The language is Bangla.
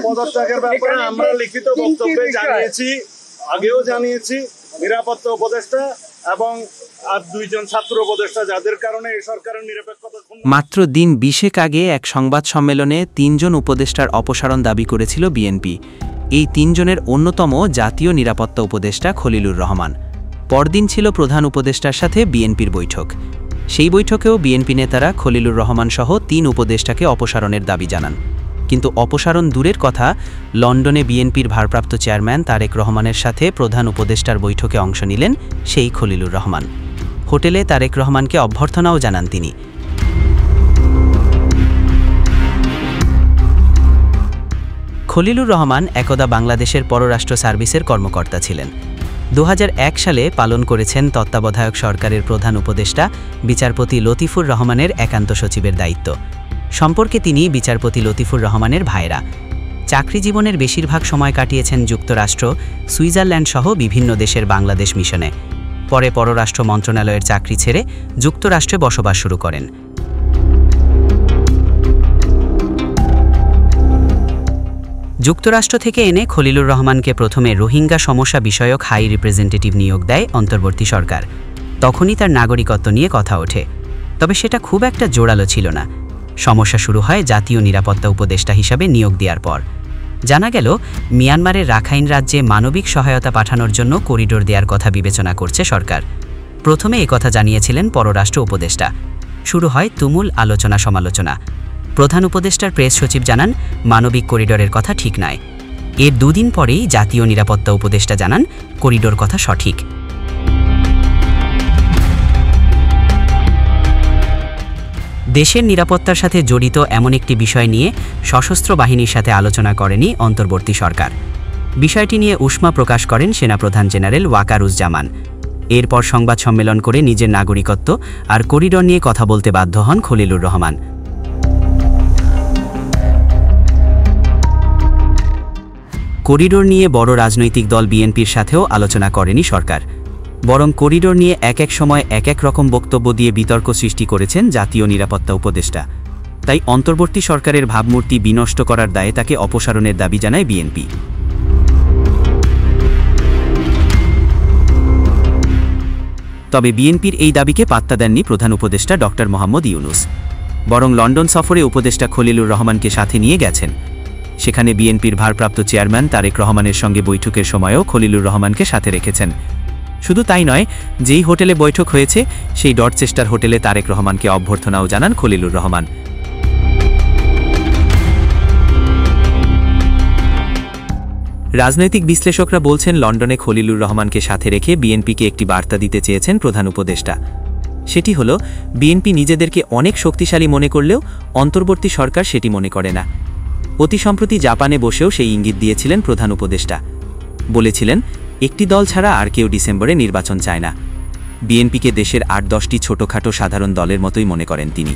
পদত্যাগের ব্যাপারে আমরা লিখিত বক্তব্যে জানিয়েছি, আগেও জানিয়েছি নিরাপত্তা উপদেষ্টা এবং আর দুইজন ছাত্র উপদেষ্টা, যাদের কারণে এই সরকারের নিরপেক্ষতা। মাত্র দিন 20 আগে এক সংবাদ সম্মেলনে 3 জন উপদেষ্টার অপসারণ দাবি করেছিল বিএনপি। এই 3 জনের অন্যতম জাতীয় নিরাপত্তা উপদেষ্টা খলিলুর রহমান। পরদিন ছিল প্রধান উপদেষ্টার সাথে বিএনপির বৈঠক। সেই বৈঠকেও বিএনপি নেতারা খলিলুর রহমান সহ 3 উপদেষ্টাকে অপসারণের দাবি জানান। কিন্তু অপসারণ দূরের কথা, লন্ডনে বিএনপির ভারপ্রাপ্ত চেয়ারম্যান তারেক রহমানের সাথে প্রধান উপদেষ্টার বৈঠকে অংশ নিলেন সেই খলিলুর রহমান। হোটেলে তারেক রহমানকে অভ্যর্থনাও জানান তিনি। খলিলুর রহমান একদা বাংলাদেশের পররাষ্ট্র সার্ভিসের কর্মকর্তা ছিলেন। 2001 সালে পালন করেছেন তত্ত্বাবধায়ক সরকারের প্রধান উপদেষ্টা বিচারপতি লতিফুর রহমানের একান্ত সচিবের দায়িত্ব। সম্পর্কে তিনি বিচারপতি লতিফুর রহমানের ভাইরা। চাকরি জীবনের বেশিরভাগ সময় কাটিয়েছেন যুক্তরাষ্ট্র, সুইজারল্যান্ড সহ বিভিন্ন দেশের বাংলাদেশ মিশনে। পরে পররাষ্ট্র মন্ত্রণালয়ের চাকরি ছেড়ে যুক্তরাষ্ট্রে বসবাস শুরু করেন। যুক্তরাষ্ট্র থেকে এনে খলিলুর রহমানকে প্রথমে রোহিঙ্গা সমস্যা বিষয়ক হাই রিপ্রেজেন্টেটিভ নিয়োগ দেয় অন্তর্বর্তী সরকার। তখনই তার নাগরিকত্ব নিয়ে কথা ওঠে, তবে সেটা খুব একটা জোরালো ছিল না। সমস্যা শুরু হয় জাতীয় নিরাপত্তা উপদেষ্টা হিসাবে নিয়োগ দেওয়ার পর। জানা গেল মিয়ানমারের রাখাইন রাজ্যে মানবিক সহায়তা পাঠানোর জন্য করিডোর দেওয়ার কথা বিবেচনা করছে সরকার। প্রথমে একথা জানিয়েছিলেন পররাষ্ট্র উপদেষ্টা। শুরু হয় তুমুল আলোচনা সমালোচনা। প্রধান উপদেষ্টার প্রেস সচিব জানান মানবিক করিডোরের কথা ঠিক নয়। এর 2 দিন পরেই জাতীয় নিরাপত্তা উপদেষ্টা জানান করিডোর কথা সঠিক। দেশের নিরাপত্তার সাথে জড়িত এমন একটি বিষয় নিয়ে সশস্ত্র বাহিনীর সাথে আলোচনা করেনি অন্তর্বর্তী সরকার। বিষয়টি নিয়ে উষ্মা প্রকাশ করেন সেনাপ্রধান জেনারেল ওয়াকারুজ্জামান। এরপর সংবাদ সম্মেলন করে নিজের নাগরিকত্ব আর করিডোর নিয়ে কথা বলতে বাধ্য হন খলিলুর রহমান। করিডোর নিয়ে বড় রাজনৈতিক দল বিএনপির সাথেও আলোচনা করেনি সরকার, বরং করিডোর নিয়ে এক এক সময় এক এক রকম বক্তব্য দিয়ে বিতর্ক সৃষ্টি করেছেন জাতীয় নিরাপত্তা উপদেষ্টা। তাই অন্তর্বর্তী সরকারের ভাবমূর্তি বিনষ্ট করার দায়ে তাকে অপসারণের দাবি জানায় বিএনপি। তবে বিএনপির এই দাবিকে পাত্তা দেননি প্রধান উপদেষ্টা ডক্টর মোহাম্মদ ইউনূস, বরং লন্ডন সফরে উপদেষ্টা খলিলুর রহমানকে সাথে নিয়ে গেছেন। সেখানে বিএনপির ভারপ্রাপ্ত চেয়ারম্যান তারেক রহমানের সঙ্গে বৈঠকের সময়ও খলিলুর রহমানকে সাথে রেখেছেন। শুধু তাই নয়, যেই হোটেলে বৈঠক হয়েছে সেই ডরচেস্টার হোটেলে তারেক রহমানকে অভ্যর্থনাও জানান খলিলুর রহমান। রাজনৈতিক বিশ্লেষকরা বলছেন লন্ডনে খলিলুর রহমানকে সাথে রেখে বিএনপিকে একটি বার্তা দিতে চেয়েছেন প্রধান উপদেষ্টা। সেটি হল, বিএনপি নিজেদেরকে অনেক শক্তিশালী মনে করলেও অন্তর্বর্তী সরকার সেটি মনে করে না। অতি সম্প্রতি জাপানে বসেও সেই ইঙ্গিত দিয়েছিলেন প্রধান উপদেষ্টা। বলেছিলেন, একটি দল ছাড়া আর কেউ ডিসেম্বরে নির্বাচন চায় না। বিএনপিকে দেশের 8-10টি ছোটখাটো সাধারণ দলের মতোই মনে করেন তিনি।